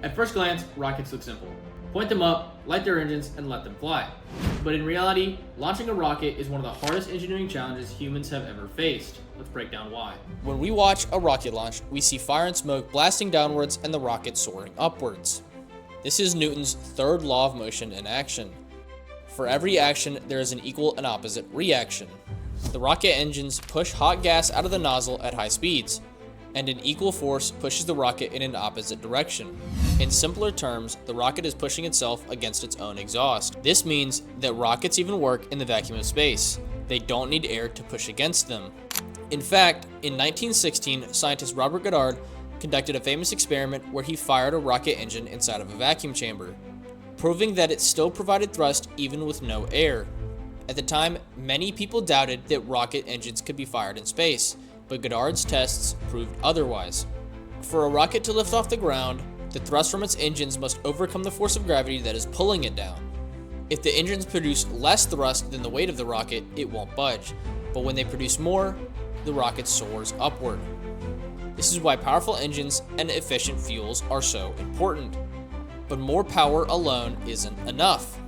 At first glance, rockets look simple. Point them up, light their engines, and let them fly. But in reality, launching a rocket is one of the hardest engineering challenges humans have ever faced. Let's break down why. When we watch a rocket launch, we see fire and smoke blasting downwards and the rocket soaring upwards. This is Newton's third law of motion in action. For every action, there is an equal and opposite reaction. The rocket engines push hot gas out of the nozzle at high speeds, and an equal force pushes the rocket in an opposite direction. In simpler terms, the rocket is pushing itself against its own exhaust. This means that rockets even work in the vacuum of space. They don't need air to push against them. In fact, in 1916, scientist Robert Goddard conducted a famous experiment where he fired a rocket engine inside of a vacuum chamber, proving that it still provided thrust even with no air. At the time, many people doubted that rocket engines could be fired in space, but Goddard's tests proved otherwise. For a rocket to lift off the ground, the thrust from its engines must overcome the force of gravity that is pulling it down. If the engines produce less thrust than the weight of the rocket, it won't budge, but when they produce more, the rocket soars upward. This is why powerful engines and efficient fuels are so important. But more power alone isn't enough.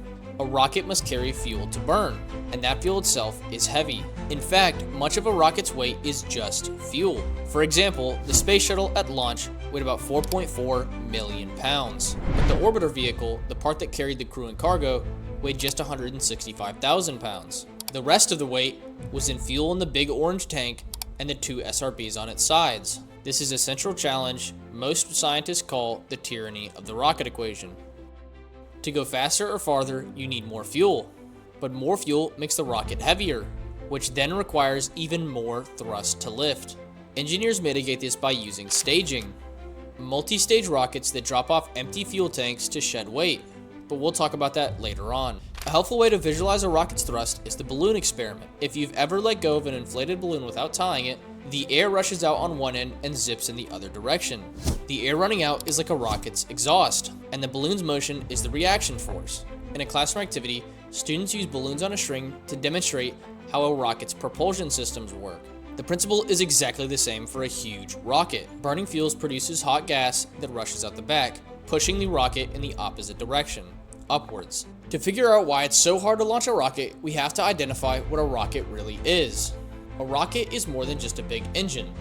A rocket must carry fuel to burn, and that fuel itself is heavy. In fact, much of a rocket's weight is just fuel. For example, the space shuttle at launch weighed about 4.4 million pounds. But the orbiter vehicle, the part that carried the crew and cargo, weighed just 165,000 pounds. The rest of the weight was in fuel in the big orange tank and the two SRBs on its sides. This is a central challenge most scientists call the tyranny of the rocket equation. To go faster or farther, you need more fuel, but more fuel makes the rocket heavier, which then requires even more thrust to lift. Engineers mitigate this by using staging, multi-stage rockets that drop off empty fuel tanks to shed weight, but we'll talk about that later on. A helpful way to visualize a rocket's thrust is the balloon experiment. If you've ever let go of an inflated balloon without tying it, the air rushes out on one end and zips in the other direction. The air running out is like a rocket's exhaust, and the balloon's motion is the reaction force. In a classroom activity, students use balloons on a string to demonstrate how a rocket's propulsion systems work. The principle is exactly the same for a huge rocket. Burning fuels produces hot gas that rushes out the back, pushing the rocket in the opposite direction, upwards. To figure out why it's so hard to launch a rocket, we have to identify what a rocket really is. A rocket is more than just a big engine.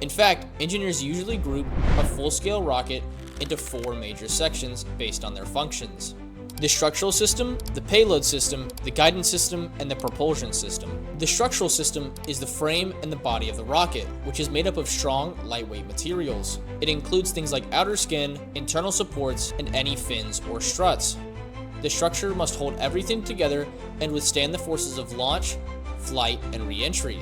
In fact, engineers usually group a full-scale rocket into four major sections based on their functions: the structural system, the payload system, the guidance system, and the propulsion system. The structural system is the frame and the body of the rocket, which is made up of strong, lightweight materials. It includes things like outer skin, internal supports, and any fins or struts. The structure must hold everything together and withstand the forces of launch, flight, and re-entry.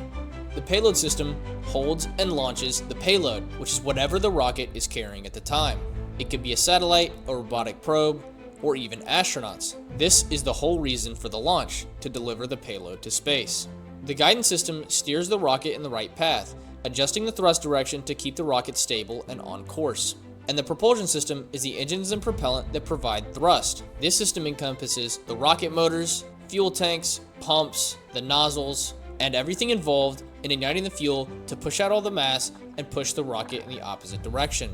The payload system holds and launches the payload, which is whatever the rocket is carrying at the time. It could be a satellite, a robotic probe, or even astronauts. This is the whole reason for the launch, to deliver the payload to space. The guidance system steers the rocket in the right path, adjusting the thrust direction to keep the rocket stable and on course. And the propulsion system is the engines and propellant that provide thrust. This system encompasses the rocket motors, fuel tanks, pumps, the nozzles, and everything involved in igniting the fuel to push out all the mass and push the rocket in the opposite direction.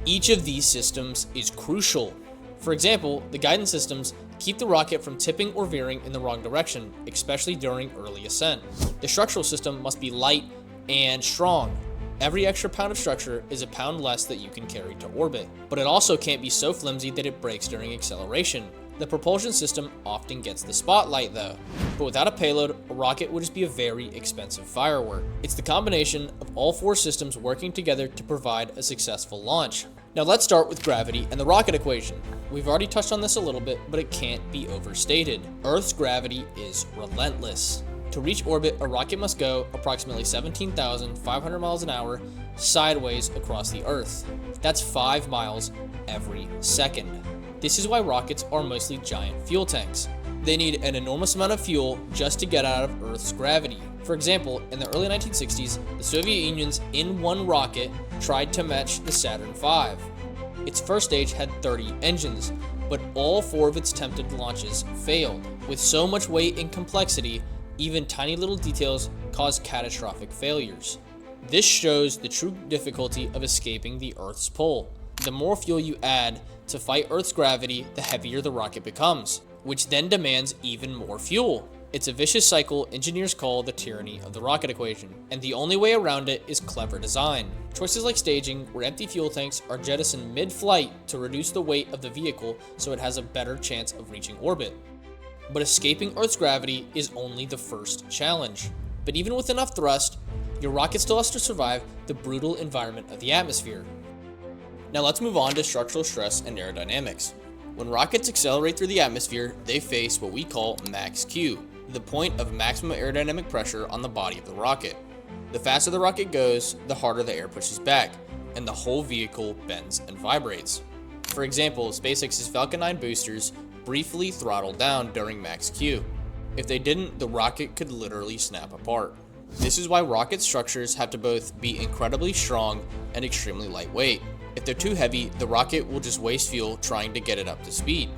Each of these systems is crucial. For example, the guidance systems keep the rocket from tipping or veering in the wrong direction, especially during early ascent. The structural system must be light and strong. Every extra pound of structure is a pound less that you can carry to orbit, but it also can't be so flimsy that it breaks during acceleration. The propulsion system often gets the spotlight though, but without a payload, a rocket would just be a very expensive firework. It's the combination of all four systems working together to provide a successful launch. Now let's start with gravity and the rocket equation. We've already touched on this a little bit, but it can't be overstated. Earth's gravity is relentless. To reach orbit, a rocket must go approximately 17,500 miles an hour sideways across the Earth. That's 5 miles every second. This is why rockets are mostly giant fuel tanks. They need an enormous amount of fuel just to get out of Earth's gravity. For example, in the early 1960s, the Soviet Union's In-1 rocket tried to match the Saturn V. Its first stage had 30 engines, but all 4 of its attempted launches failed. With so much weight and complexity, even tiny little details cause catastrophic failures. This shows the true difficulty of escaping the Earth's pull. The more fuel you add to fight Earth's gravity, the heavier the rocket becomes, which then demands even more fuel. It's a vicious cycle engineers call the tyranny of the rocket equation, and the only way around it is clever design. Choices like staging, where empty fuel tanks are jettisoned mid-flight to reduce the weight of the vehicle so it has a better chance of reaching orbit. But escaping Earth's gravity is only the first challenge. But even with enough thrust, your rocket still has to survive the brutal environment of the atmosphere. Now let's move on to structural stress and aerodynamics. When rockets accelerate through the atmosphere, they face what we call max Q, the point of maximum aerodynamic pressure on the body of the rocket. The faster the rocket goes, the harder the air pushes back, and the whole vehicle bends and vibrates. For example, SpaceX's Falcon 9 boosters briefly throttled down during max Q. If they didn't, the rocket could literally snap apart. This is why rocket structures have to both be incredibly strong and extremely lightweight. If they're too heavy, the rocket will just waste fuel trying to get it up to speed.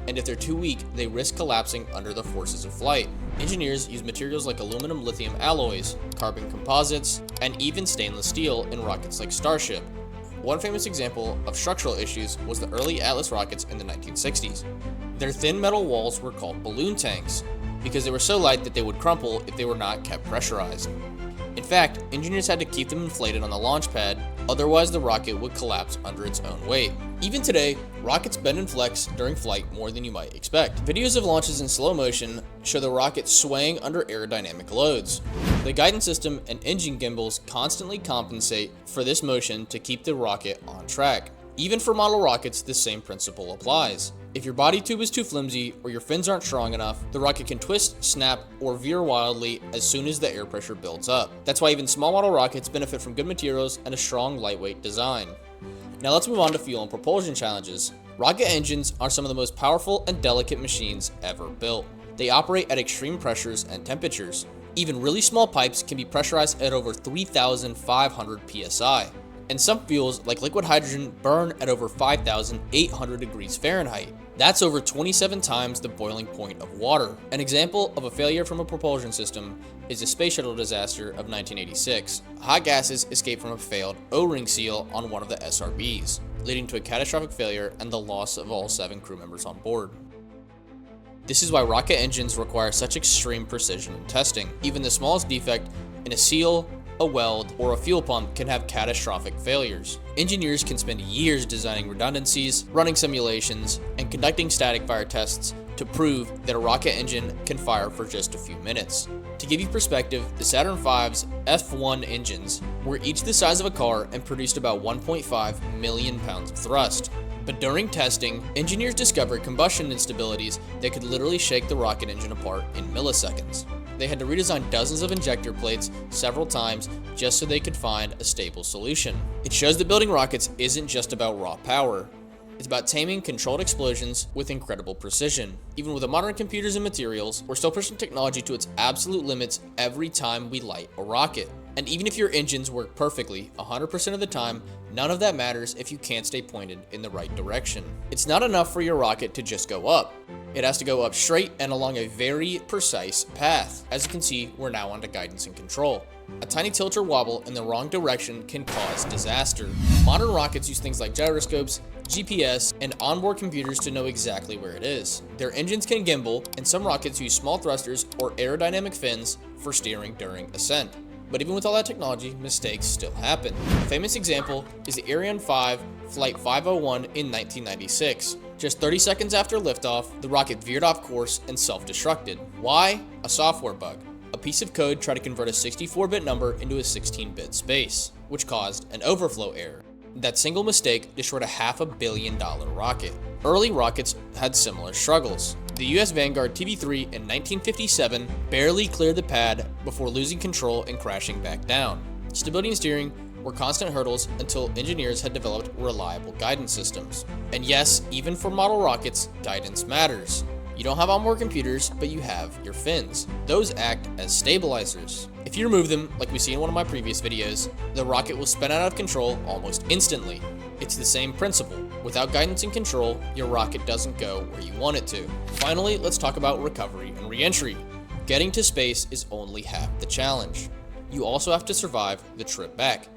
And if they're too weak, they risk collapsing under the forces of flight. Engineers use materials like aluminum lithium alloys, carbon composites, and even stainless steel in rockets like Starship. One famous example of structural issues was the early Atlas rockets in the 1960s. Their thin metal walls were called balloon tanks because they were so light that they would crumple if they were not kept pressurized. In fact, engineers had to keep them inflated on the launch pad, otherwise the rocket would collapse under its own weight. Even today, rockets bend and flex during flight more than you might expect. Videos of launches in slow motion show the rocket swaying under aerodynamic loads. The guidance system and engine gimbals constantly compensate for this motion to keep the rocket on track. Even for model rockets, the same principle applies. If your body tube is too flimsy or your fins aren't strong enough, the rocket can twist, snap, or veer wildly as soon as the air pressure builds up. That's why even small model rockets benefit from good materials and a strong, lightweight design. Now let's move on to fuel and propulsion challenges. Rocket engines are some of the most powerful and delicate machines ever built. They operate at extreme pressures and temperatures. Even really small pipes can be pressurized at over 3,500 psi. And some fuels, like liquid hydrogen, burn at over 5,800 degrees Fahrenheit. That's over 27 times the boiling point of water. An example of a failure from a propulsion system is the Space Shuttle disaster of 1986. Hot gases escaped from a failed O-ring seal on one of the SRBs, leading to a catastrophic failure and the loss of all 7 crew members on board. This is why rocket engines require such extreme precision in testing. Even the smallest defect in a seal, a weld, or a fuel pump can have catastrophic failures. Engineers can spend years designing redundancies, running simulations, and conducting static fire tests to prove that a rocket engine can fire for just a few minutes. To give you perspective, the Saturn V's F1 engines were each the size of a car and produced about 1.5 million pounds of thrust. But during testing, engineers discovered combustion instabilities that could literally shake the rocket engine apart in milliseconds. They had to redesign dozens of injector plates several times just so they could find a stable solution. It shows that building rockets isn't just about raw power. It's about taming controlled explosions with incredible precision. Even with the modern computers and materials, we're still pushing technology to its absolute limits every time we light a rocket. And even if your engines work perfectly 100% of the time, none of that matters if you can't stay pointed in the right direction. It's not enough for your rocket to just go up. It has to go up straight and along a very precise path. As you can see, we're now onto guidance and control. A tiny tilt or wobble in the wrong direction can cause disaster. Modern rockets use things like gyroscopes, GPS, and onboard computers to know exactly where it is. Their engines can gimbal, and some rockets use small thrusters or aerodynamic fins for steering during ascent. But even with all that technology, mistakes still happen. A famous example is the Ariane 5 Flight 501 in 1996. Just 30 seconds after liftoff, the rocket veered off course and self-destructed. Why? A software bug. A piece of code tried to convert a 64-bit number into a 16-bit space, which caused an overflow error. That single mistake destroyed a $500 million rocket. Early rockets had similar struggles. The US Vanguard TV-3 in 1957 barely cleared the pad before losing control and crashing back down. Stability and steering were constant hurdles until engineers had developed reliable guidance systems. And yes, even for model rockets, guidance matters. You don't have onboard computers, but you have your fins. Those act as stabilizers. If you remove them, like we see in one of my previous videos, the rocket will spin out of control almost instantly. It's the same principle. Without guidance and control, your rocket doesn't go where you want it to. Finally, let's talk about recovery and re-entry. Getting to space is only half the challenge. You also have to survive the trip back.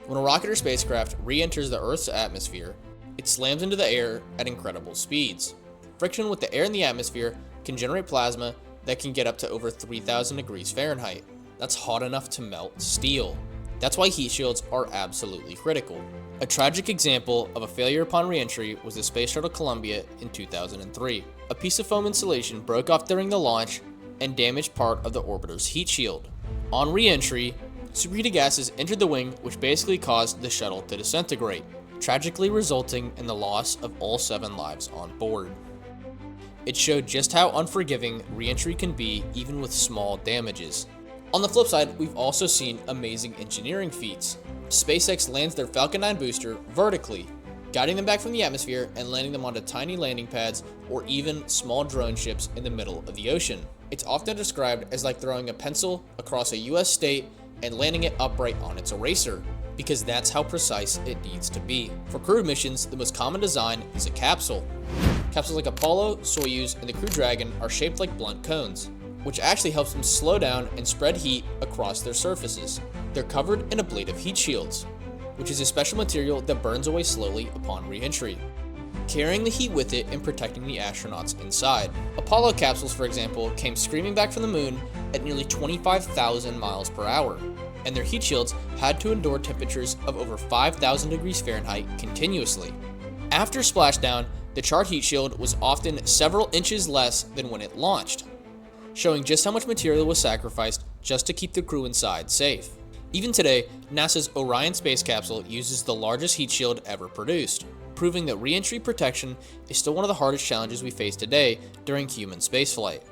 When a rocket or spacecraft re-enters the Earth's atmosphere, it slams into the air at incredible speeds. Friction with the air in the atmosphere can generate plasma that can get up to over 3,000 degrees Fahrenheit. That's hot enough to melt steel. That's why heat shields are absolutely critical. A tragic example of a failure upon re-entry was the Space Shuttle Columbia in 2003. A piece of foam insulation broke off during the launch and damaged part of the orbiter's heat shield. On re-entry, superheated gases entered the wing, which basically caused the shuttle to disintegrate, tragically resulting in the loss of all 7 lives on board. It showed just how unforgiving re-entry can be even with small damages. On the flip side, we've also seen amazing engineering feats. SpaceX lands their Falcon 9 booster vertically, guiding them back from the atmosphere and landing them onto tiny landing pads or even small drone ships in the middle of the ocean. It's often described as like throwing a pencil across a US state and landing it upright on its eraser, because that's how precise it needs to be. For crew missions, the most common design is a capsule. Capsules like Apollo, Soyuz, and the Crew Dragon are shaped like blunt cones, which actually helps them slow down and spread heat across their surfaces. They're covered in ablative heat shields, which is a special material that burns away slowly upon re-entry, carrying the heat with it and protecting the astronauts inside. Apollo capsules, for example, came screaming back from the moon at nearly 25,000 miles per hour, and their heat shields had to endure temperatures of over 5,000 degrees Fahrenheit continuously. After splashdown, the charred heat shield was often several inches less than when it launched, showing just how much material was sacrificed just to keep the crew inside safe. Even today, NASA's Orion space capsule uses the largest heat shield ever produced, proving that re-entry protection is still one of the hardest challenges we face today during human spaceflight.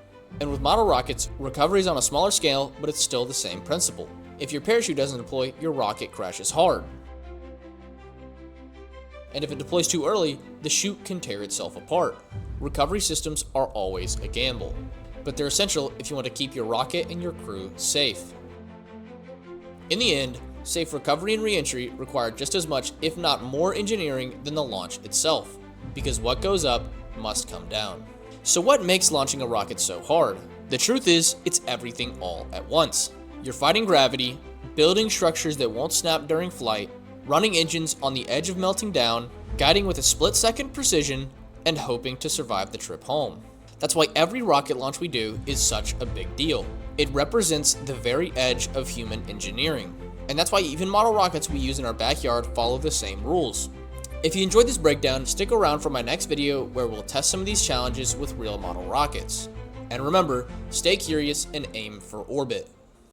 And with model rockets, recovery is on a smaller scale, but it's still the same principle. If your parachute doesn't deploy, your rocket crashes hard. And if it deploys too early, the chute can tear itself apart. Recovery systems are always a gamble, but they're essential if you want to keep your rocket and your crew safe. In the end, safe recovery and re-entry require just as much, if not more, engineering than the launch itself, because what goes up must come down. So what makes launching a rocket so hard? The truth is, it's everything all at once. You're fighting gravity, building structures that won't snap during flight, running engines on the edge of melting down, guiding with a split-second precision, and hoping to survive the trip home. That's why every rocket launch we do is such a big deal. It represents the very edge of human engineering. And that's why even model rockets we use in our backyard follow the same rules. If you enjoyed this breakdown, stick around for my next video where we'll test some of these challenges with real model rockets. And remember, stay curious and aim for orbit.